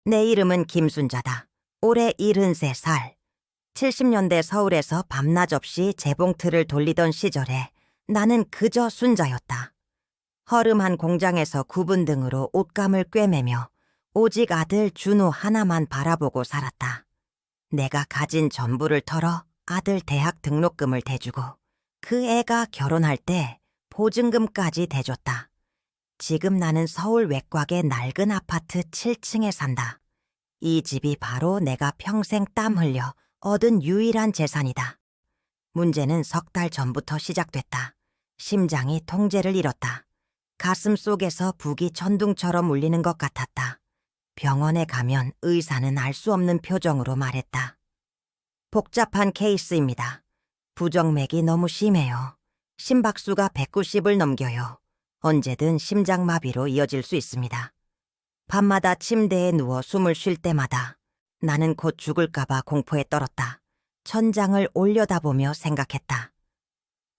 내 이름은 김순자다. 올해 73살. 70년대 서울에서 밤낮 없이 재봉틀을 돌리던 시절에 나는 그저 순자였다. 허름한 공장에서 구분 등으로 옷감을 꿰매며 오직 아들 준호 하나만 바라보고 살았다. 내가 가진 전부를 털어 아들 대학 등록금을 대주고 그 애가 결혼할 때 보증금까지 대줬다. 지금 나는 서울 외곽의 낡은 아파트 7층에 산다. 이 집이 바로 내가 평생 땀 흘려 얻은 유일한 재산이다. 문제는 석 달 전부터 시작됐다. 심장이 통제를 잃었다. 가슴 속에서 북이 천둥처럼 울리는 것 같았다. 병원에 가면 의사는 알 수 없는 표정으로 말했다. 복잡한 케이스입니다. 부정맥이 너무 심해요. 심박수가 190을 넘겨요. 언제든 심장마비로 이어질 수 있습니다. 밤마다 침대에 누워 숨을 쉴 때마다 나는 곧 죽을까봐 공포에 떨었다. 천장을 올려다보며 생각했다.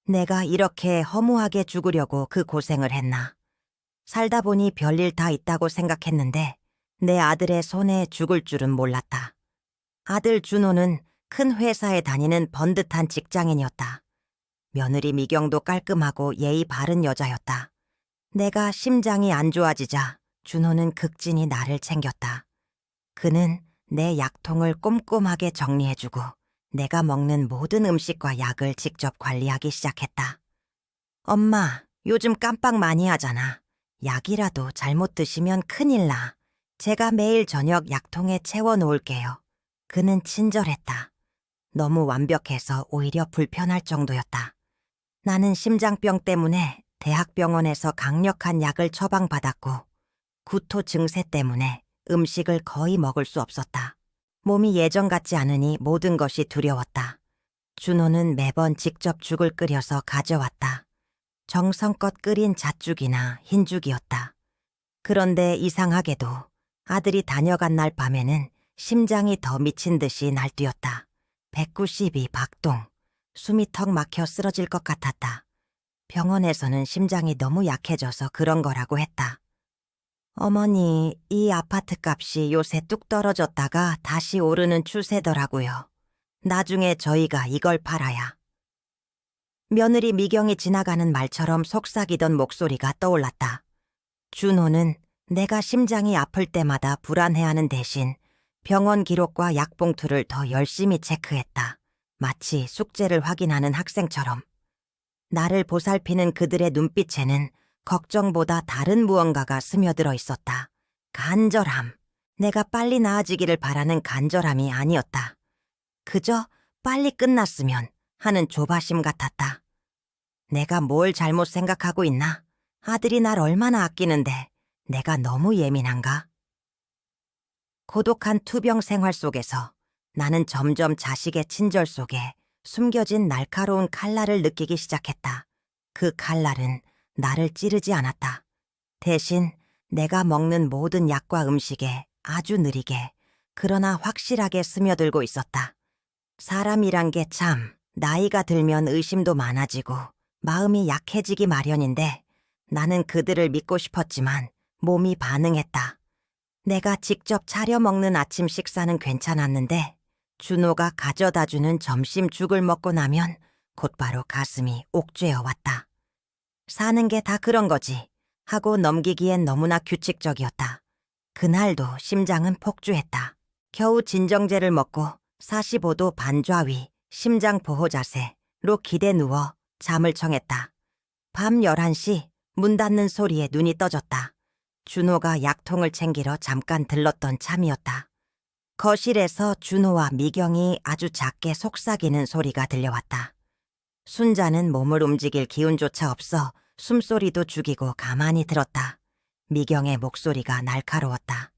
내가 이렇게 허무하게 죽으려고 그 고생을 했나. 살다 보니 별일 다 있다고 생각했는데 내 아들의 손에 죽을 줄은 몰랐다. 아들 준호는 큰 회사에 다니는 번듯한 직장인이었다. 며느리 미경도 깔끔하고 예의 바른 여자였다. 내가 심장이 안 좋아지자 준호는 극진히 나를 챙겼다. 그는 내 약통을 꼼꼼하게 정리해주고 내가 먹는 모든 음식과 약을 직접 관리하기 시작했다. 엄마, 요즘 깜빡 많이 하잖아. 약이라도 잘못 드시면 큰일 나. 제가 매일 저녁 약통에 채워놓을게요. 그는 친절했다. 너무 완벽해서 오히려 불편할 정도였다. 나는 심장병 때문에 대학병원에서 강력한 약을 처방받았고 구토 증세 때문에 음식을 거의 먹을 수 없었다. 몸이 예전 같지 않으니 모든 것이 두려웠다. 준호는 매번 직접 죽을 끓여서 가져왔다. 정성껏 끓인 잣죽이나 흰죽이었다. 그런데 이상하게도 아들이 다녀간 날 밤에는 심장이 더 미친 듯이 날뛰었다. 192 박동. 숨이 턱 막혀 쓰러질 것 같았다. 병원에서는 심장이 너무 약해져서 그런 거라고 했다. 어머니, 이 아파트 값이 요새 뚝 떨어졌다가 다시 오르는 추세더라고요. 나중에 저희가 이걸 팔아야. 며느리 미경이 지나가는 말처럼 속삭이던 목소리가 떠올랐다. 준호는 내가 심장이 아플 때마다 불안해하는 대신 병원 기록과 약봉투를 더 열심히 체크했다. 마치 숙제를 확인하는 학생처럼. 나를 보살피는 그들의 눈빛에는 걱정보다 다른 무언가가 스며들어 있었다. 간절함. 내가 빨리 나아지기를 바라는 간절함이 아니었다. 그저 빨리 끝났으면 하는 조바심 같았다. 내가 뭘 잘못 생각하고 있나? 아들이 날 얼마나 아끼는데 내가 너무 예민한가? 고독한 투병 생활 속에서 나는 점점 자식의 친절 속에 숨겨진 날카로운 칼날을 느끼기 시작했다. 그 칼날은 나를 찌르지 않았다. 대신 내가 먹는 모든 약과 음식에 아주 느리게 그러나 확실하게 스며들고 있었다. 사람이란 게 참 나이가 들면 의심도 많아지고 마음이 약해지기 마련인데 나는 그들을 믿고 싶었지만 몸이 반응했다. 내가 직접 차려 먹는 아침 식사는 괜찮았는데 준호가 가져다주는 점심 죽을 먹고 나면 곧바로 가슴이 옥죄어 왔다. 사는 게 다 그런 거지 하고 넘기기엔 너무나 규칙적이었다. 그날도 심장은 폭주했다. 겨우 진정제를 먹고 45도 반좌위 심장 보호 자세로 기대 누워 잠을 청했다. 밤 11시 문 닫는 소리에 눈이 떠졌다. 준호가 약통을 챙기러 잠깐 들렀던 참이었다. 거실에서 준호와 미경이 아주 작게 속삭이는 소리가 들려왔다. 순자는 몸을 움직일 기운조차 없어 숨소리도 죽이고 가만히 들었다. 미경의 목소리가 날카로웠다.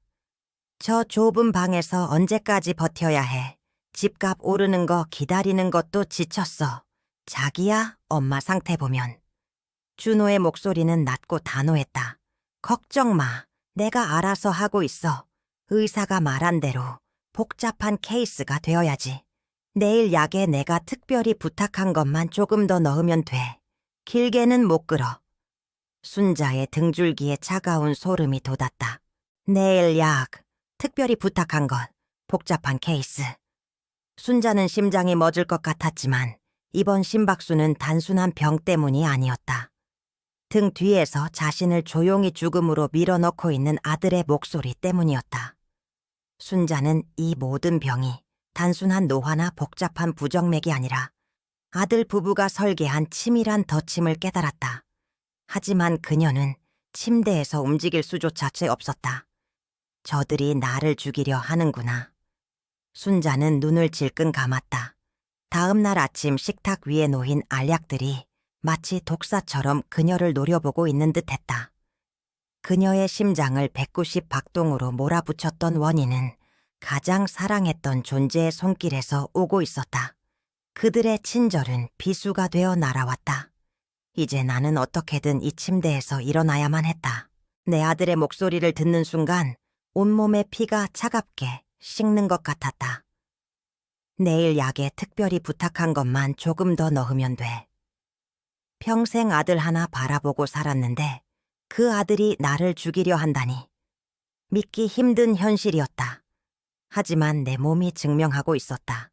저 좁은 방에서 언제까지 버텨야 해. 집값 오르는 거 기다리는 것도 지쳤어. 자기야, 엄마 상태 보면. 준호의 목소리는 낮고 단호했다. 걱정 마. 내가 알아서 하고 있어. 의사가 말한 대로 복잡한 케이스가 되어야지. 내일 약에 내가 특별히 부탁한 것만 조금 더 넣으면 돼. 길게는 못 끌어. 순자의 등줄기에 차가운 소름이 돋았다. 내일 약, 특별히 부탁한 건 복잡한 케이스. 순자는 심장이 멎을 것 같았지만 이번 심박수는 단순한 병 때문이 아니었다. 등 뒤에서 자신을 조용히 죽음으로 밀어넣고 있는 아들의 목소리 때문이었다. 순자는 이 모든 병이 단순한 노화나 복잡한 부정맥이 아니라 아들 부부가 설계한 치밀한 덧침을 깨달았다. 하지만 그녀는 침대에서 움직일 수조차 채 없었다. 저들이 나를 죽이려 하는구나. 순자는 눈을 질끈 감았다. 다음 날 아침 식탁 위에 놓인 알약들이 마치 독사처럼 그녀를 노려보고 있는 듯했다. 그녀의 심장을 190 박동으로 몰아붙였던 원인은 가장 사랑했던 존재의 손길에서 오고 있었다. 그들의 친절은 비수가 되어 날아왔다. 이제 나는 어떻게든 이 침대에서 일어나야만 했다. 내 아들의 목소리를 듣는 순간 온몸의 피가 차갑게 식는 것 같았다. 내일 약에 특별히 부탁한 것만 조금 더 넣으면 돼. 평생 아들 하나 바라보고 살았는데 그 아들이 나를 죽이려 한다니. 믿기 힘든 현실이었다. 하지만 내 몸이 증명하고 있었다.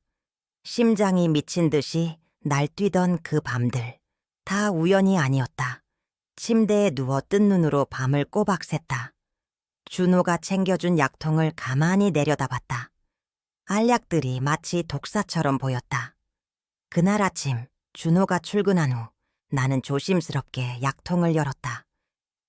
심장이 미친 듯이 날뛰던 그 밤들. 다 우연이 아니었다. 침대에 누워 뜬 눈으로 밤을 꼬박 샜다. 준호가 챙겨준 약통을 가만히 내려다봤다. 알약들이 마치 독사처럼 보였다. 그날 아침 준호가 출근한 후 나는 조심스럽게 약통을 열었다.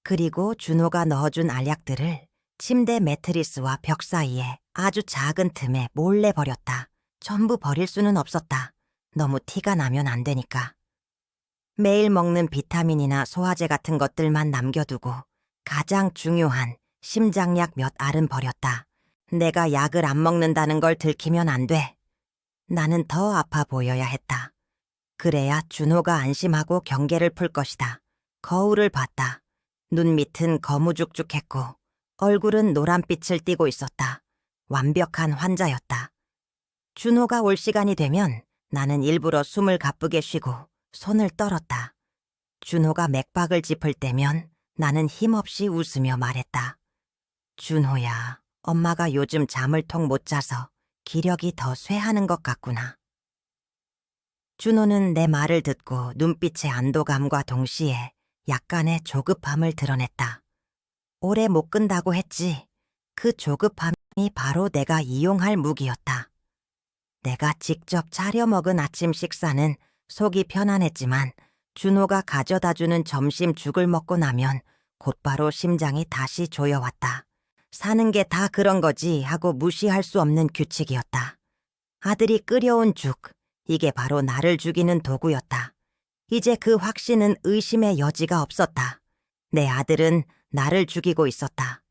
그리고 준호가 넣어준 알약들을 침대 매트리스와 벽 사이에 아주 작은 틈에 몰래 버렸다. 전부 버릴 수는 없었다. 너무 티가 나면 안 되니까. 매일 먹는 비타민이나 소화제 같은 것들만 남겨두고 가장 중요한 심장약 몇 알은 버렸다. 내가 약을 안 먹는다는 걸 들키면 안 돼. 나는 더 아파 보여야 했다. 그래야 준호가 안심하고 경계를 풀 것이다. 거울을 봤다. 눈 밑은 거무죽죽했고 얼굴은 노란빛을 띠고 있었다. 완벽한 환자였다. 준호가 올 시간이 되면 나는 일부러 숨을 가쁘게 쉬고 손을 떨었다. 준호가 맥박을 짚을 때면 나는 힘없이 웃으며 말했다. 준호야, 엄마가 요즘 잠을 통 못 자서 기력이 더 쇠하는 것 같구나. 준호는 내 말을 듣고 눈빛의 안도감과 동시에 약간의 조급함을 드러냈다. 오래 못 끈다고 했지. 그 조급함이 바로 내가 이용할 무기였다. 내가 직접 차려 먹은 아침 식사는 속이 편안했지만 준호가 가져다주는 점심 죽을 먹고 나면 곧바로 심장이 다시 조여왔다. 사는 게 다 그런 거지 하고 무시할 수 없는 규칙이었다. 아들이 끓여온 죽, 이게 바로 나를 죽이는 도구였다. 이제 그 확신은 의심의 여지가 없었다. 내 아들은 나를 죽이고 있었다.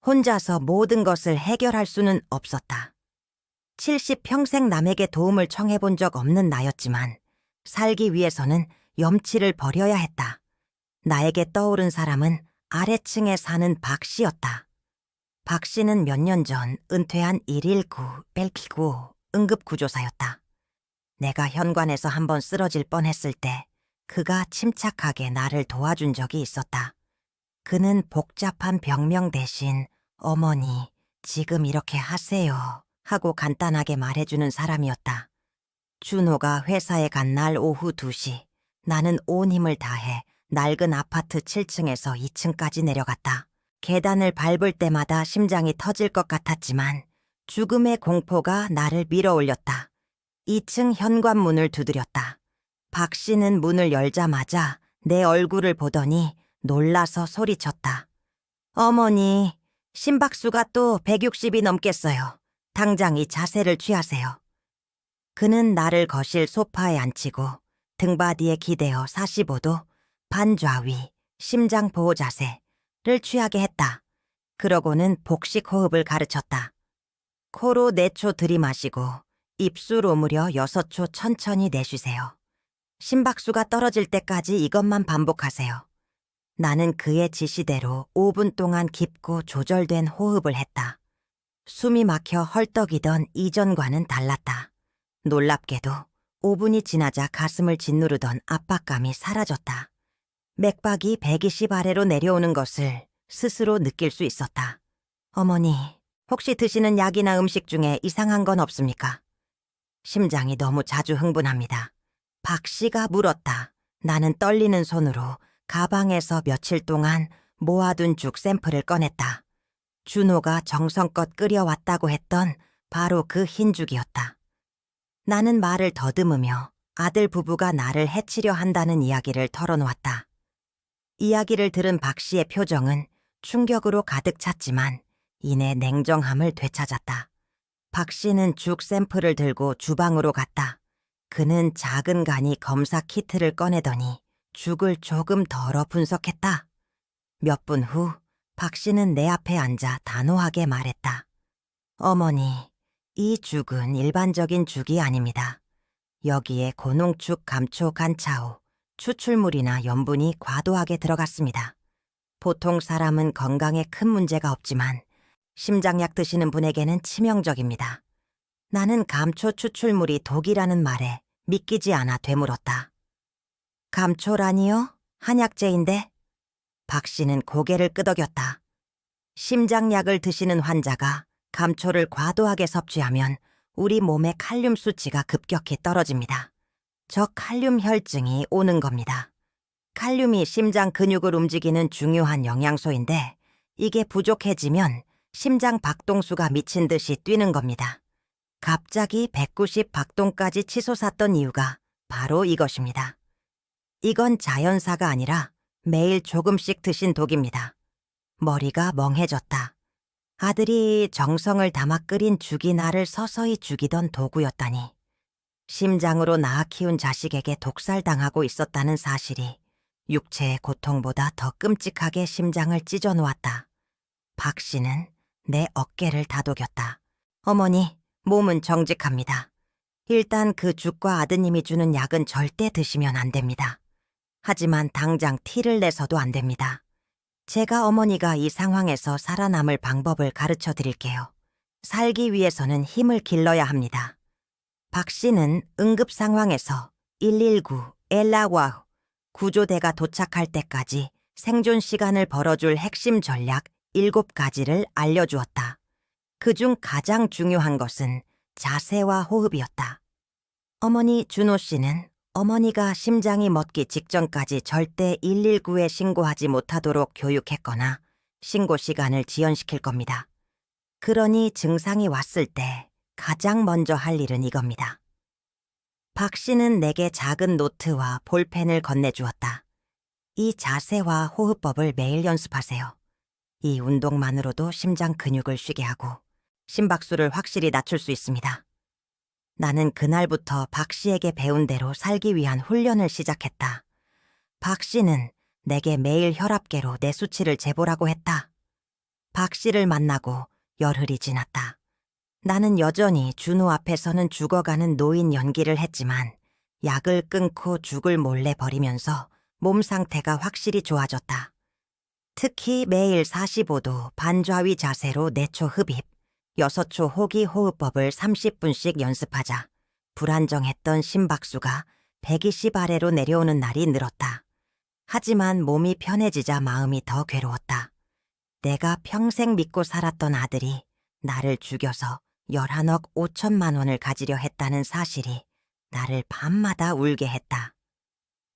혼자서 모든 것을 해결할 수는 없었다. 70평생 남에게 도움을 청해본 적 없는 나였지만 살기 위해서는 염치를 버려야 했다. 나에게 떠오른 사람은 아래층에 사는 박 씨였다. 박 씨는 몇 년 전 은퇴한 119 벨기구 응급구조사였다. 내가 현관에서 한번 쓰러질 뻔했을 때 그가 침착하게 나를 도와준 적이 있었다. 그는 복잡한 병명 대신 어머니, 지금 이렇게 하세요 하고 간단하게 말해주는 사람이었다. 준호가 회사에 간 날 오후 2시, 나는 온 힘을 다해 낡은 아파트 7층에서 2층까지 내려갔다. 계단을 밟을 때마다 심장이 터질 것 같았지만 죽음의 공포가 나를 밀어올렸다. 2층 현관문을 두드렸다. 박 씨는 문을 열자마자 내 얼굴을 보더니 놀라서 소리쳤다. 어머니, 심박수가 또 160이 넘겠어요. 당장 이 자세를 취하세요. 그는 나를 거실 소파에 앉히고 등받이에 기대어 45도 반좌위 심장보호 자세를 취하게 했다. 그러고는 복식 호흡을 가르쳤다. 코로 4초 들이마시고 입술 오므려 6초 천천히 내쉬세요. 심박수가 떨어질 때까지 이것만 반복하세요. 나는 그의 지시대로 5분 동안 깊고 조절된 호흡을 했다. 숨이 막혀 헐떡이던 이전과는 달랐다. 놀랍게도 5분이 지나자 가슴을 짓누르던 압박감이 사라졌다. 맥박이 120 아래로 내려오는 것을 스스로 느낄 수 있었다. 어머니, 혹시 드시는 약이나 음식 중에 이상한 건 없습니까? 심장이 너무 자주 흥분합니다. 박 씨가 물었다. 나는 떨리는 손으로 가방에서 며칠 동안 모아둔 죽 샘플을 꺼냈다. 준호가 정성껏 끓여왔다고 했던 바로 그 흰죽이었다. 나는 말을 더듬으며 아들 부부가 나를 해치려 한다는 이야기를 털어놓았다. 이야기를 들은 박 씨의 표정은 충격으로 가득 찼지만 이내 냉정함을 되찾았다. 박 씨는 죽 샘플을 들고 주방으로 갔다. 그는 작은 간이 검사 키트를 꺼내더니 죽을 조금 덜어 분석했다. 몇 분 후 박 씨는 내 앞에 앉아 단호하게 말했다. 어머니, 이 죽은 일반적인 죽이 아닙니다. 여기에 고농축 감초 간차오, 추출물이나 염분이 과도하게 들어갔습니다. 보통 사람은 건강에 큰 문제가 없지만 심장약 드시는 분에게는 치명적입니다. 나는 감초 추출물이 독이라는 말에 믿기지 않아 되물었다. 감초라니요? 한약재인데? 박 씨는 고개를 끄덕였다. 심장약을 드시는 환자가 감초를 과도하게 섭취하면 우리 몸의 칼륨 수치가 급격히 떨어집니다. 저칼륨 혈증이 오는 겁니다. 칼륨이 심장 근육을 움직이는 중요한 영양소인데 이게 부족해지면 심장 박동수가 미친 듯이 뛰는 겁니다. 갑자기 190 박동까지 치솟았던 이유가 바로 이것입니다. 이건 자연사가 아니라 매일 조금씩 드신 독입니다. 머리가 멍해졌다. 아들이 정성을 담아 끓인 죽이 나를 서서히 죽이던 도구였다니. 심장으로 낳아 키운 자식에게 독살당하고 있었다는 사실이 육체의 고통보다 더 끔찍하게 심장을 찢어놓았다. 박 씨는 내 어깨를 다독였다. 어머니, 몸은 정직합니다. 일단 그 죽과 아드님이 주는 약은 절대 드시면 안 됩니다. 하지만 당장 티를 내서도 안 됩니다. 제가 어머니가 이 상황에서 살아남을 방법을 가르쳐 드릴게요. 살기 위해서는 힘을 길러야 합니다. 박 씨는 응급 상황에서 119, 엘라와우, 구조대가 도착할 때까지 생존 시간을 벌어줄 핵심 전략 7가지를 알려주었다. 그중 가장 중요한 것은 자세와 호흡이었다. 어머니 준호 씨는 어머니가 심장이 멎기 직전까지 절대 119에 신고하지 못하도록 교육했거나 신고 시간을 지연시킬 겁니다. 그러니 증상이 왔을 때 가장 먼저 할 일은 이겁니다. 박 씨는 내게 작은 노트와 볼펜을 건네주었다. 이 자세와 호흡법을 매일 연습하세요. 이 운동만으로도 심장 근육을 쉬게 하고 심박수를 확실히 낮출 수 있습니다. 나는 그날부터 박 씨에게 배운 대로 살기 위한 훈련을 시작했다. 박 씨는 내게 매일 혈압계로 내 수치를 재보라고 했다. 박 씨를 만나고 열흘이 지났다. 나는 여전히 준호 앞에서는 죽어가는 노인 연기를 했지만 약을 끊고 죽을 몰래 버리면서 몸 상태가 확실히 좋아졌다. 특히 매일 45도 반좌위 자세로 4초 흡입, 6초 호기 호흡법을 30분씩 연습하자 불안정했던 심박수가 120 아래로 내려오는 날이 늘었다. 하지만 몸이 편해지자 마음이 더 괴로웠다. 내가 평생 믿고 살았던 아들이 나를 죽여서 11억 5천만 원을 가지려 했다는 사실이 나를 밤마다 울게 했다.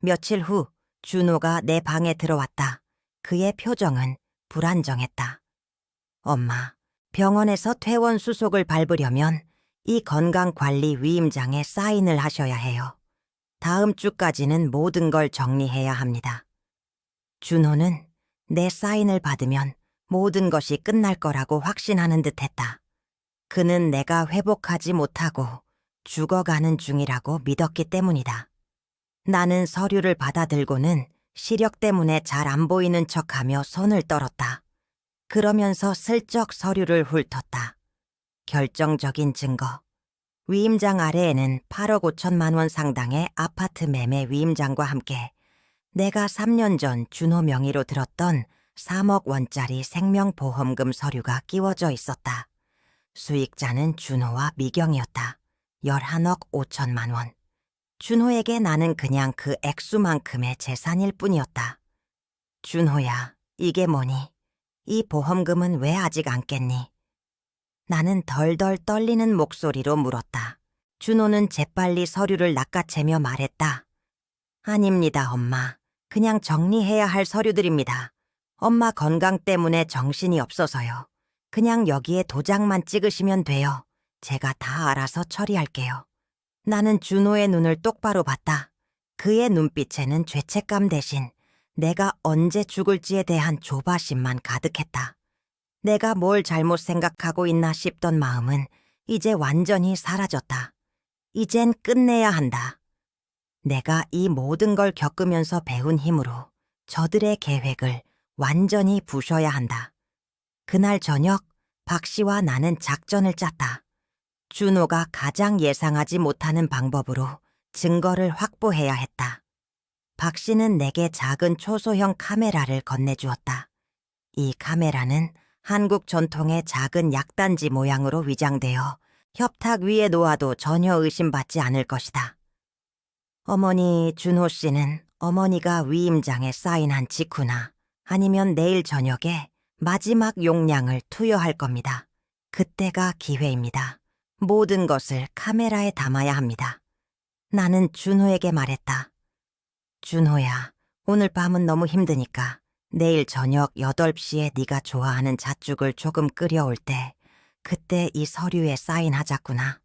며칠 후 준호가 내 방에 들어왔다. 그의 표정은 불안정했다. 엄마, 병원에서 퇴원 수속을 밟으려면 이 건강관리 위임장에 사인을 하셔야 해요. 다음 주까지는 모든 걸 정리해야 합니다. 준호는 내 사인을 받으면 모든 것이 끝날 거라고 확신하는 듯했다. 그는 내가 회복하지 못하고 죽어가는 중이라고 믿었기 때문이다. 나는 서류를 받아들고는 시력 때문에 잘 안 보이는 척하며 손을 떨었다. 그러면서 슬쩍 서류를 훑었다. 결정적인 증거. 위임장 아래에는 8억 5천만 원 상당의 아파트 매매 위임장과 함께 내가 3년 전 준호 명의로 들었던 3억 원짜리 생명보험금 서류가 끼워져 있었다. 수익자는 준호와 미경이었다. 11억 5천만 원. 준호에게 나는 그냥 그 액수만큼의 재산일 뿐이었다. 준호야, 이게 뭐니? 이 보험금은 왜 아직 안 깼니? 나는 덜덜 떨리는 목소리로 물었다. 준호는 재빨리 서류를 낚아채며 말했다. 아닙니다, 엄마. 그냥 정리해야 할 서류들입니다. 엄마 건강 때문에 정신이 없어서요. 그냥 여기에 도장만 찍으시면 돼요. 제가 다 알아서 처리할게요. 나는 준호의 눈을 똑바로 봤다. 그의 눈빛에는 죄책감 대신 내가 언제 죽을지에 대한 조바심만 가득했다. 내가 뭘 잘못 생각하고 있나 싶던 마음은 이제 완전히 사라졌다. 이젠 끝내야 한다. 내가 이 모든 걸 겪으면서 배운 힘으로 저들의 계획을 완전히 부셔야 한다. 그날 저녁 박 씨와 나는 작전을 짰다. 준호가 가장 예상하지 못하는 방법으로 증거를 확보해야 했다. 박 씨는 내게 작은 초소형 카메라를 건네주었다. 이 카메라는 한국 전통의 작은 약단지 모양으로 위장되어 협탁 위에 놓아도 전혀 의심받지 않을 것이다. 어머니 준호 씨는 어머니가 위임장에 사인한 직후나 아니면 내일 저녁에 마지막 용량을 투여할 겁니다. 그때가 기회입니다. 모든 것을 카메라에 담아야 합니다. 나는 준호에게 말했다. 준호야, 오늘 밤은 너무 힘드니까 내일 저녁 8시에 네가 좋아하는 잣죽을 조금 끓여올 때 그때 이 서류에 사인하자꾸나.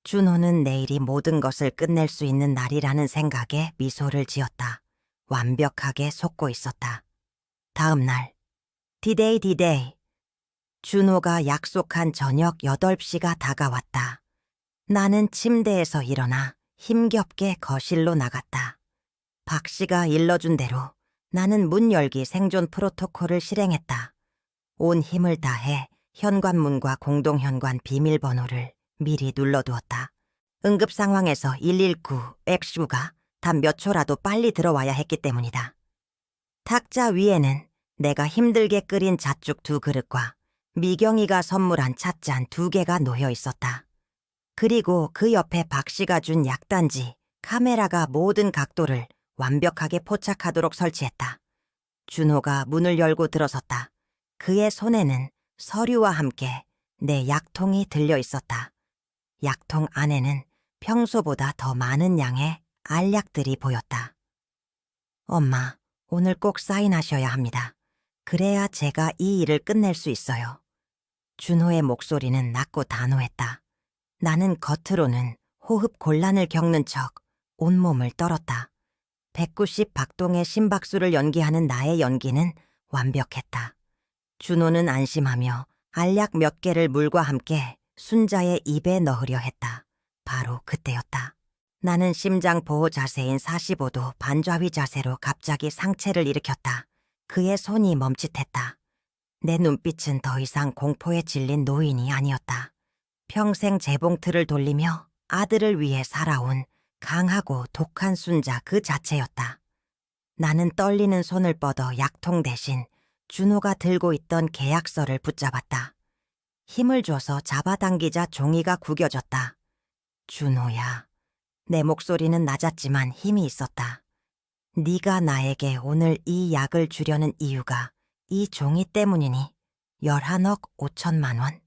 준호는 내일이 모든 것을 끝낼 수 있는 날이라는 생각에 미소를 지었다. 완벽하게 속고 있었다. 다음 날, 디데이. 준호가 약속한 저녁 8시가 다가왔다. 나는 침대에서 일어나 힘겹게 거실로 나갔다. 박 씨가 일러준 대로 나는 문 열기 생존 프로토콜을 실행했다. 온 힘을 다해 현관문과 공동현관 비밀번호를 미리 눌러두었다. 응급 상황에서 119 액슈가 단 몇 초라도 빨리 들어와야 했기 때문이다. 탁자 위에는 내가 힘들게 끓인 잣죽 2그릇과 미경이가 선물한 찻잔 2개가 놓여 있었다. 그리고 그 옆에 박 씨가 준 약단지, 카메라가 모든 각도를 완벽하게 포착하도록 설치했다. 준호가 문을 열고 들어섰다. 그의 손에는 서류와 함께 내 약통이 들려 있었다. 약통 안에는 평소보다 더 많은 양의 알약들이 보였다. 엄마, 오늘 꼭 사인하셔야 합니다. 그래야 제가 이 일을 끝낼 수 있어요. 준호의 목소리는 낮고 단호했다. 나는 겉으로는 호흡 곤란을 겪는 척 온몸을 떨었다. 190 박동의 심박수를 연기하는 나의 연기는 완벽했다. 준호는 안심하며 알약 몇 개를 물과 함께 순자의 입에 넣으려 했다. 바로 그때였다. 나는 심장 보호 자세인 45도 반좌위 자세로 갑자기 상체를 일으켰다. 그의 손이 멈칫했다. 내 눈빛은 더 이상 공포에 질린 노인이 아니었다. 평생 재봉틀을 돌리며 아들을 위해 살아온 강하고 독한 순자 그 자체였다. 나는 떨리는 손을 뻗어 약통 대신 준호가 들고 있던 계약서를 붙잡았다. 힘을 줘서 잡아당기자 종이가 구겨졌다. 준호야. 내 목소리는 낮았지만 힘이 있었다. 네가 나에게 오늘 이 약을 주려는 이유가 이 종이 때문이니 11억 5천만 원.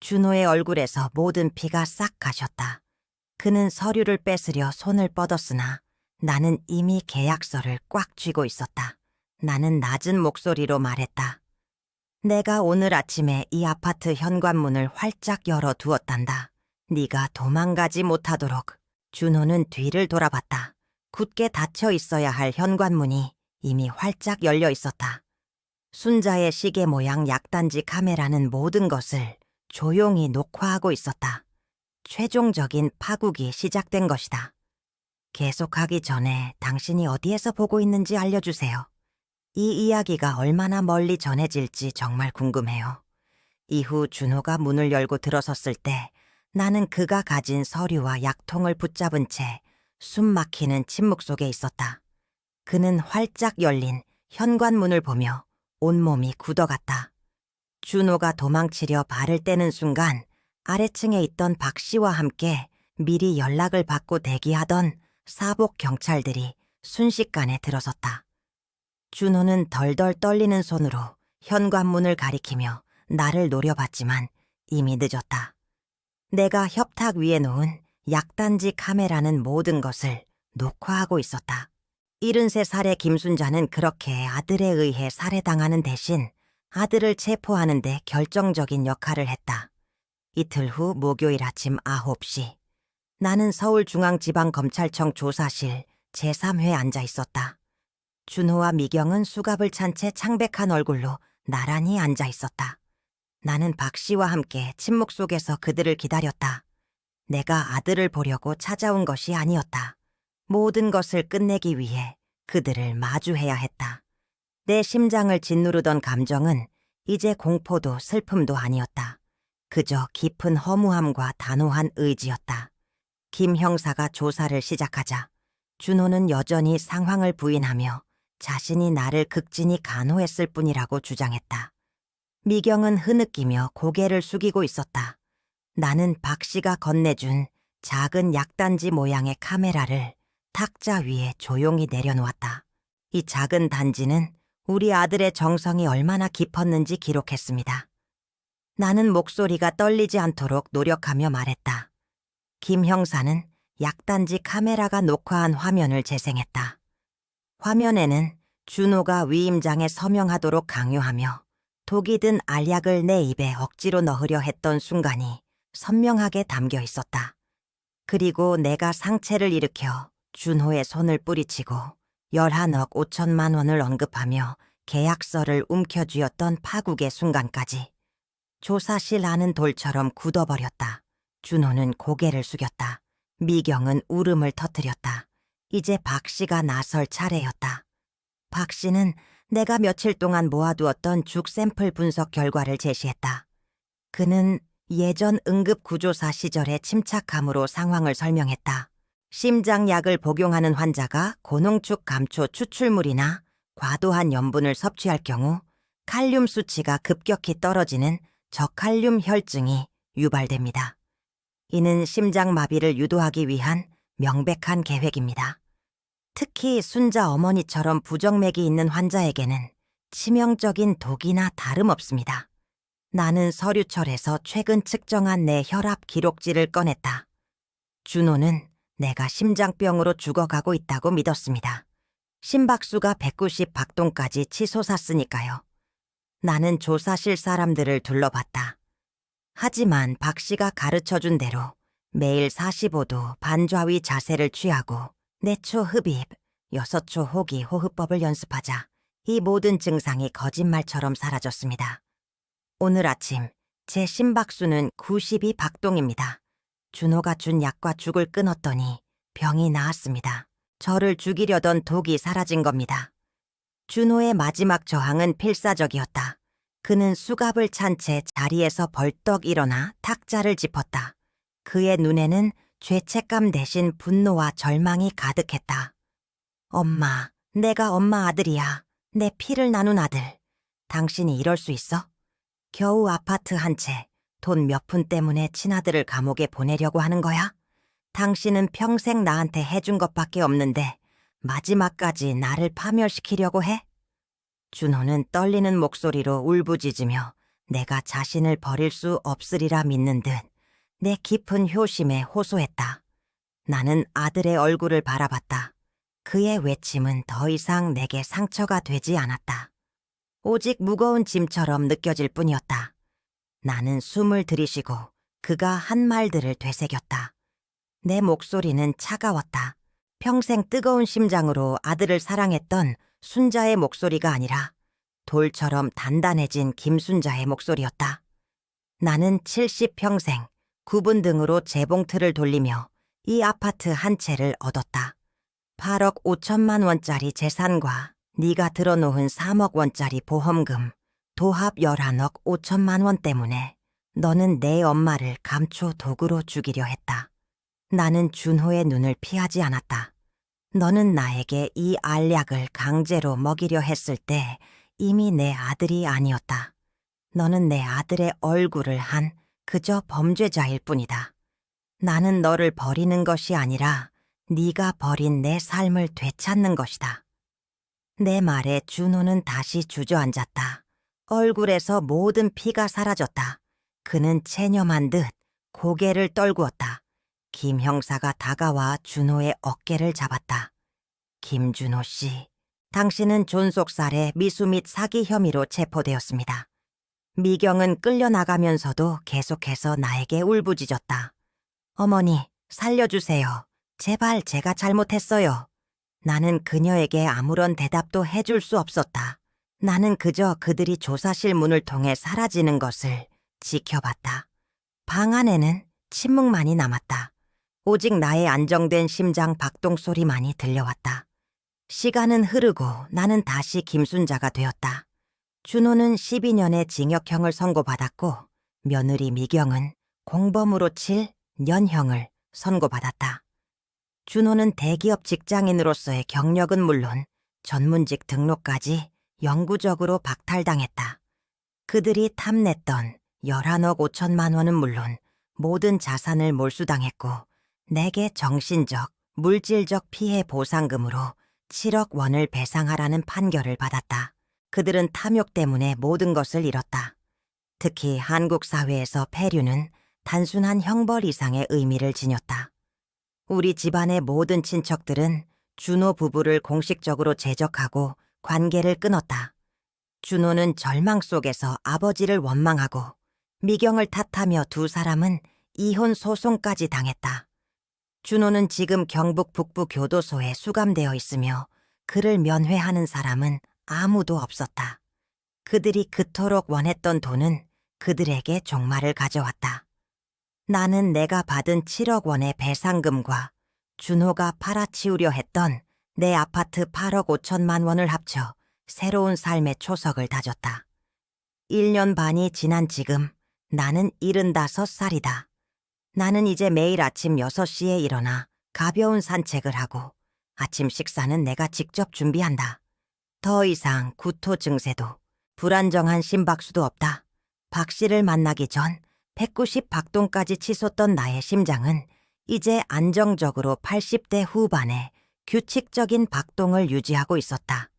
준호의 얼굴에서 모든 피가 싹 가셨다. 그는 서류를 뺏으려 손을 뻗었으나 나는 이미 계약서를 꽉 쥐고 있었다. 나는 낮은 목소리로 말했다. 내가 오늘 아침에 이 아파트 현관문을 활짝 열어두었단다. 네가 도망가지 못하도록. 준호는 뒤를 돌아봤다. 굳게 닫혀 있어야 할 현관문이 이미 활짝 열려 있었다. 순자의 시계 모양 약단지 카메라는 모든 것을 조용히 녹화하고 있었다. 최종적인 파국이 시작된 것이다. 계속하기 전에 당신이 어디에서 보고 있는지 알려주세요. 이 이야기가 얼마나 멀리 전해질지 정말 궁금해요. 이후 준호가 문을 열고 들어섰을 때 나는 그가 가진 서류와 약통을 붙잡은 채 숨 막히는 침묵 속에 있었다. 그는 활짝 열린 현관문을 보며 온몸이 굳어갔다. 준호가 도망치려 발을 떼는 순간 아래층에 있던 박 씨와 함께 미리 연락을 받고 대기하던 사복 경찰들이 순식간에 들어섰다. 준호는 덜덜 떨리는 손으로 현관문을 가리키며 나를 노려봤지만 이미 늦었다. 내가 협탁 위에 놓은 약단지 카메라는 모든 것을 녹화하고 있었다. 73살의 김순자는 그렇게 아들에 의해 살해당하는 대신 아들을 체포하는 데 결정적인 역할을 했다. 이틀 후 목요일 아침 9시 나는 서울중앙지방검찰청 조사실 제3회에 앉아 있었다. 준호와 미경은 수갑을 찬 채 창백한 얼굴로 나란히 앉아 있었다. 나는 박 씨와 함께 침묵 속에서 그들을 기다렸다. 내가 아들을 보려고 찾아온 것이 아니었다. 모든 것을 끝내기 위해 그들을 마주해야 했다. 내 심장을 짓누르던 감정은 이제 공포도 슬픔도 아니었다. 그저 깊은 허무함과 단호한 의지였다. 김 형사가 조사를 시작하자 준호는 여전히 상황을 부인하며 자신이 나를 극진히 간호했을 뿐이라고 주장했다. 미경은 흐느끼며 고개를 숙이고 있었다. 나는 박 씨가 건네준 작은 약단지 모양의 카메라를 탁자 위에 조용히 내려놓았다. 이 작은 단지는 우리 아들의 정성이 얼마나 깊었는지 기록했습니다. 나는 목소리가 떨리지 않도록 노력하며 말했다. 김 형사는 약단지 카메라가 녹화한 화면을 재생했다. 화면에는 준호가 위임장에 서명하도록 강요하며 독이 든 알약을 내 입에 억지로 넣으려 했던 순간이 선명하게 담겨 있었다. 그리고 내가 상체를 일으켜 준호의 손을 뿌리치고 11억 5천만 원을 언급하며 계약서를 움켜쥐었던 파국의 순간까지. 조사실 안은 돌처럼 굳어버렸다. 준호는 고개를 숙였다. 미경은 울음을 터뜨렸다. 이제 박 씨가 나설 차례였다. 박 씨는 내가 며칠 동안 모아두었던 죽 샘플 분석 결과를 제시했다. 그는 예전 응급구조사 시절의 침착함으로 상황을 설명했다. 심장약을 복용하는 환자가 고농축 감초 추출물이나 과도한 염분을 섭취할 경우 칼륨 수치가 급격히 떨어지는 저칼륨 혈증이 유발됩니다. 이는 심장마비를 유도하기 위한 명백한 계획입니다. 특히 순자 어머니처럼 부정맥이 있는 환자에게는 치명적인 독이나 다름없습니다. 나는 서류철에서 최근 측정한 내 혈압 기록지를 꺼냈다. 준호는 내가 심장병으로 죽어가고 있다고 믿었습니다. 심박수가 190 박동까지 치솟았으니까요. 나는 조사실 사람들을 둘러봤다. 하지만 박 씨가 가르쳐준 대로 매일 45도 반좌위 자세를 취하고 4초 흡입, 6초 호기 호흡법을 연습하자 이 모든 증상이 거짓말처럼 사라졌습니다. 오늘 아침 제 심박수는 92 박동입니다. 준호가 준 약과 죽을 끊었더니 병이 나았습니다. 저를 죽이려던 독이 사라진 겁니다. 준호의 마지막 저항은 필사적이었다. 그는 수갑을 찬 채 자리에서 벌떡 일어나 탁자를 짚었다. 그의 눈에는 죄책감 대신 분노와 절망이 가득했다. 엄마, 내가 엄마 아들이야. 내 피를 나눈 아들. 당신이 이럴 수 있어? 겨우 아파트 한 채, 돈 몇 푼 때문에 친아들을 감옥에 보내려고 하는 거야? 당신은 평생 나한테 해준 것밖에 없는데 마지막까지 나를 파멸시키려고 해? 준호는 떨리는 목소리로 울부짖으며 내가 자신을 버릴 수 없으리라 믿는 듯 내 깊은 효심에 호소했다. 나는 아들의 얼굴을 바라봤다. 그의 외침은 더 이상 내게 상처가 되지 않았다. 오직 무거운 짐처럼 느껴질 뿐이었다. 나는 숨을 들이쉬고 그가 한 말들을 되새겼다. 내 목소리는 차가웠다. 평생 뜨거운 심장으로 아들을 사랑했던 순자의 목소리가 아니라 돌처럼 단단해진 김순자의 목소리였다. 나는 70평생 구분 등으로 재봉틀을 돌리며 이 아파트 한 채를 얻었다. 8억 5천만 원짜리 재산과 네가 들어놓은 3억 원짜리 보험금, 도합 11억 5천만 원 때문에 너는 내 엄마를 감초 독으로 죽이려 했다. 나는 준호의 눈을 피하지 않았다. 너는 나에게 이 알약을 강제로 먹이려 했을 때 이미 내 아들이 아니었다. 너는 내 아들의 얼굴을 한 그저 범죄자일 뿐이다. 나는 너를 버리는 것이 아니라 네가 버린 내 삶을 되찾는 것이다. 내 말에 준호는 다시 주저앉았다. 얼굴에서 모든 피가 사라졌다. 그는 체념한 듯 고개를 떨구었다. 김 형사가 다가와 준호의 어깨를 잡았다. 김준호 씨, 당신은 존속살해 미수 및 사기 혐의로 체포되었습니다. 미경은 끌려나가면서도 계속해서 나에게 울부짖었다. 어머니, 살려주세요. 제발 제가 잘못했어요. 나는 그녀에게 아무런 대답도 해줄 수 없었다. 나는 그저 그들이 조사실 문을 통해 사라지는 것을 지켜봤다. 방 안에는 침묵만이 남았다. 오직 나의 안정된 심장 박동 소리만이 들려왔다. 시간은 흐르고 나는 다시 김순자가 되었다. 준호는 12년의 징역형을 선고받았고 며느리 미경은 공범으로 칠 년형을 선고받았다. 준호는 대기업 직장인으로서의 경력은 물론 전문직 등록까지 영구적으로 박탈당했다. 그들이 탐냈던 11억 5천만 원은 물론 모든 자산을 몰수당했고 내게 정신적, 물질적 피해 보상금으로 7억 원을 배상하라는 판결을 받았다. 그들은 탐욕 때문에 모든 것을 잃었다. 특히 한국 사회에서 폐류는 단순한 형벌 이상의 의미를 지녔다. 우리 집안의 모든 친척들은 준호 부부를 공식적으로 제적하고 관계를 끊었다. 준호는 절망 속에서 아버지를 원망하고 미경을 탓하며 두 사람은 이혼 소송까지 당했다. 준호는 지금 경북 북부 교도소에 수감되어 있으며 그를 면회하는 사람은 아무도 없었다. 그들이 그토록 원했던 돈은 그들에게 종말을 가져왔다. 나는 내가 받은 7억 원의 배상금과 준호가 팔아치우려 했던 내 아파트 8억 5천만 원을 합쳐 새로운 삶의 초석을 다졌다. 1년 반이 지난 지금 나는 75살이다. 나는 이제 매일 아침 6시에 일어나 가벼운 산책을 하고 아침 식사는 내가 직접 준비한다. 더 이상 구토 증세도 불안정한 심박수도 없다. 박 씨를 만나기 전 190 박동까지 치솟던 나의 심장은 이제 안정적으로 80대 후반에 규칙적인 박동을 유지하고 있었다.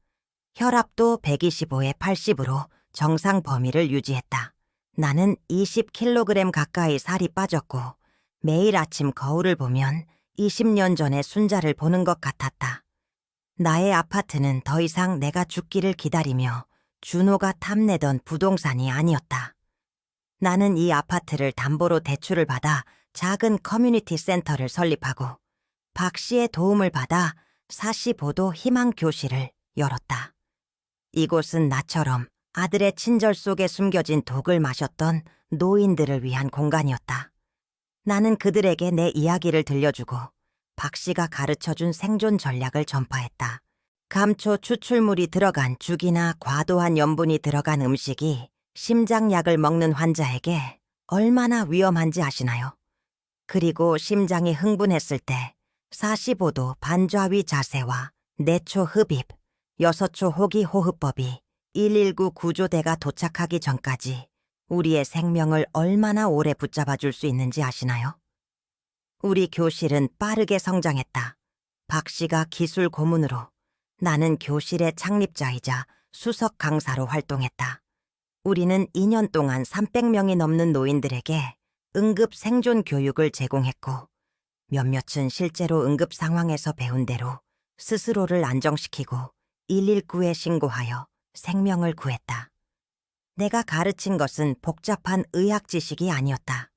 혈압도 125에 80으로 정상 범위를 유지했다. 나는 20kg 가까이 살이 빠졌고 매일 아침 거울을 보면 20년 전의 순자를 보는 것 같았다. 나의 아파트는 더 이상 내가 죽기를 기다리며 준호가 탐내던 부동산이 아니었다. 나는 이 아파트를 담보로 대출을 받아 작은 커뮤니티 센터를 설립하고 박 씨의 도움을 받아 45도 희망 교실을 열었다. 이곳은 나처럼 아들의 친절 속에 숨겨진 독을 마셨던 노인들을 위한 공간이었다. 나는 그들에게 내 이야기를 들려주고 박 씨가 가르쳐준 생존 전략을 전파했다. 감초 추출물이 들어간 죽이나 과도한 염분이 들어간 음식이 심장약을 먹는 환자에게 얼마나 위험한지 아시나요? 그리고 심장이 흥분했을 때 45도 반좌위 자세와 4초 흡입, 6초 호기 호흡법이 119 구조대가 도착하기 전까지 우리의 생명을 얼마나 오래 붙잡아 줄 수 있는지 아시나요? 우리 교실은 빠르게 성장했다. 박 씨가 기술 고문으로, 나는 교실의 창립자이자 수석 강사로 활동했다. 우리는 2년 동안 300명이 넘는 노인들에게 응급 생존 교육을 제공했고 몇몇은 실제로 응급 상황에서 배운 대로 스스로를 안정시키고 119에 신고하여 생명을 구했다. 내가 가르친 것은 복잡한 의학 지식이 아니었다.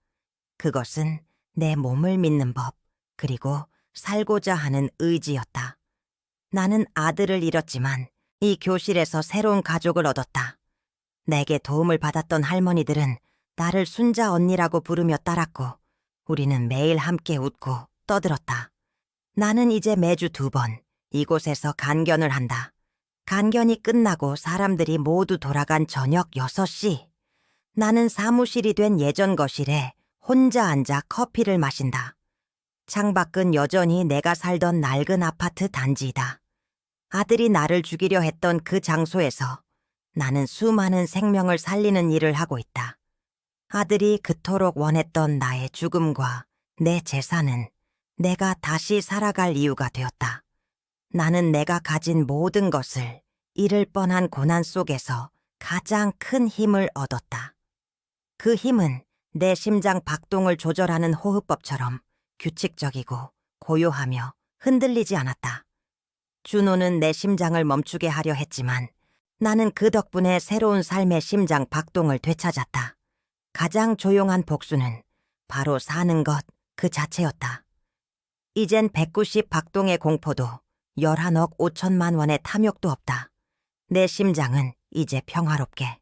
그것은 내 몸을 믿는 법, 그리고 살고자 하는 의지였다. 나는 아들을 잃었지만 이 교실에서 새로운 가족을 얻었다. 내게 도움을 받았던 할머니들은 나를 순자 언니라고 부르며 따랐고 우리는 매일 함께 웃고 떠들었다. 나는 이제 매주 2번 이곳에서 간견을 한다. 간견이 끝나고 사람들이 모두 돌아간 저녁 6시, 나는 사무실이 된 예전 거실에 혼자 앉아 커피를 마신다. 창밖은 여전히 내가 살던 낡은 아파트 단지이다. 아들이 나를 죽이려 했던 그 장소에서 나는 수많은 생명을 살리는 일을 하고 있다. 아들이 그토록 원했던 나의 죽음과 내 재산은 내가 다시 살아갈 이유가 되었다. 나는 내가 가진 모든 것을 잃을 뻔한 고난 속에서 가장 큰 힘을 얻었다. 그 힘은 내 심장 박동을 조절하는 호흡법처럼 규칙적이고 고요하며 흔들리지 않았다. 준호는 내 심장을 멈추게 하려 했지만 나는 그 덕분에 새로운 삶의 심장 박동을 되찾았다. 가장 조용한 복수는 바로 사는 것 그 자체였다. 이젠 190 박동의 공포도 11억 5천만 원의 탐욕도 없다. 내 심장은 이제 평화롭게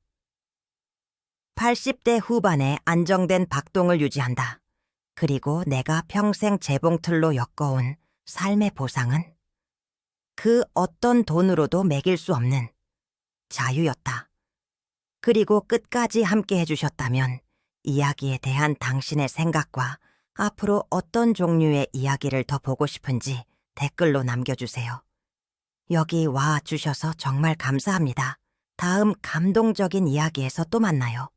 80대 후반에 안정된 박동을 유지한다. 그리고 내가 평생 재봉틀로 엮어온 삶의 보상은 그 어떤 돈으로도 매길 수 없는 자유였다. 그리고 끝까지 함께 해주셨다면 이야기에 대한 당신의 생각과 앞으로 어떤 종류의 이야기를 더 보고 싶은지 댓글로 남겨주세요. 여기 와 주셔서 정말 감사합니다. 다음 감동적인 이야기에서 또 만나요.